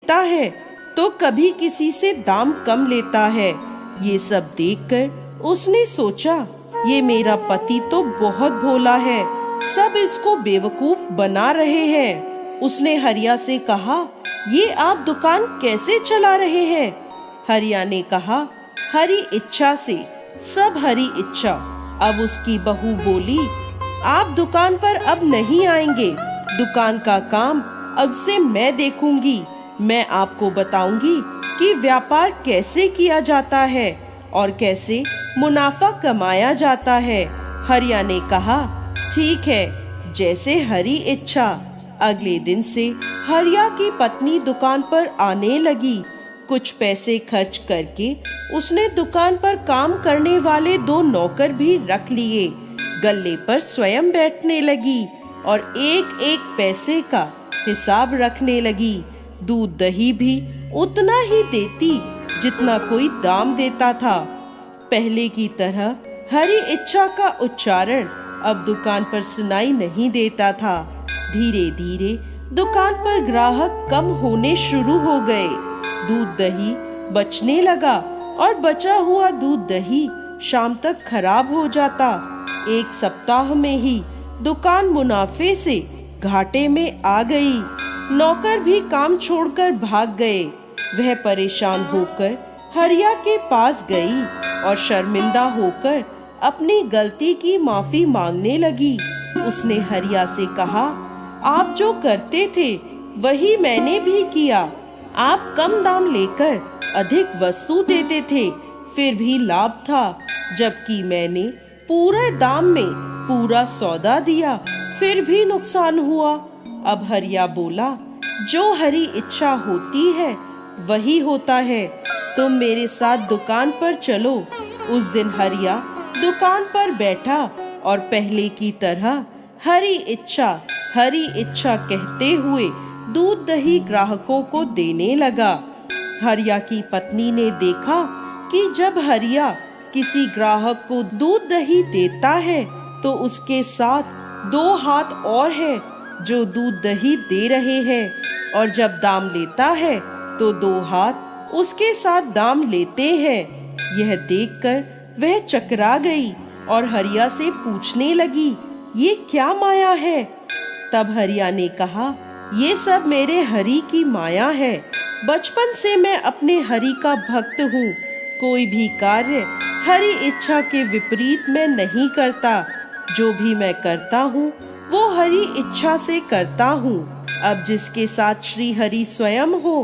देखता है तो कभी किसी से दाम कम लेता है। ये सब देखकर उसने सोचा, ये मेरा पति तो बहुत भोला है, सब इसको बेवकूफ बना रहे हैं। उसने हरिया से कहा, ये आप दुकान कैसे चला रहे हैं? हरिया ने कहा, हरी इच्छा से, सब हरी इच्छा। अब उसकी बहू बोली, आप दुकान पर अब नहीं आएंगे, दुकान का काम अब से मैं देखूंगी। मैं आपको बताऊंगी कि व्यापार कैसे किया जाता है और कैसे मुनाफा कमाया जाता है। हरिया ने कहा, ठीक है, जैसे हरी इच्छा। अगले दिन से हरिया की पत्नी दुकान पर आने लगी। कुछ पैसे खर्च करके उसने दुकान पर काम करने वाले 2 नौकर भी रख लिए। गल्ले पर स्वयं बैठने लगी और एक एक पैसे का हिसाब रखने लगी। दूध दही भी उतना ही देती जितना कोई दाम देता था। पहले की तरह हरी इच्छा का उच्चारण अब दुकान पर सुनाई नहीं देता था। धीरे धीरे दुकान पर ग्राहक कम होने शुरू हो गए। दूध दही बचने लगा और बचा हुआ दूध दही शाम तक खराब हो जाता। एक सप्ताह में ही दुकान मुनाफे से घाटे में आ गई। नौकर भी काम छोड़कर भाग गए। वह परेशान होकर हरिया के पास गई और शर्मिंदा होकर अपनी गलती की माफी मांगने लगी। उसने हरिया से कहा, आप जो करते थे वही मैंने भी किया। आप कम दाम लेकर अधिक वस्तु देते थे, फिर भी लाभ था, जबकि मैंने पूरे दाम में पूरा सौदा दिया, फिर भी नुकसान हुआ। अब हरिया बोला, जो हरी इच्छा होती है वही होता है, तुम मेरे साथ दुकान पर चलो। उस दिन हरिया दुकान पर बैठा और पहले की तरह हरी इच्छा कहते हुए दूध दही ग्राहकों को देने लगा। हरिया की पत्नी ने देखा कि जब हरिया किसी ग्राहक को दूध दही देता है तो उसके साथ 2 हाथ और हैं जो दूध दही दे रहे हैं, और जब दाम लेता है तो 2 हाथ उसके साथ दाम लेते हैं। यह देखकर वह चकरा गई और हरिया से पूछने लगी, ये क्या माया है? तब हरिया ने कहा, ये सब मेरे हरि की माया है। बचपन से मैं अपने हरि का भक्त हूँ। कोई भी कार्य हरि इच्छा के विपरीत मैं नहीं करता। जो भी मैं करता हूँ वो हरि इच्छा से करता हूँ। अब जिसके साथ श्री हरि स्वयं हो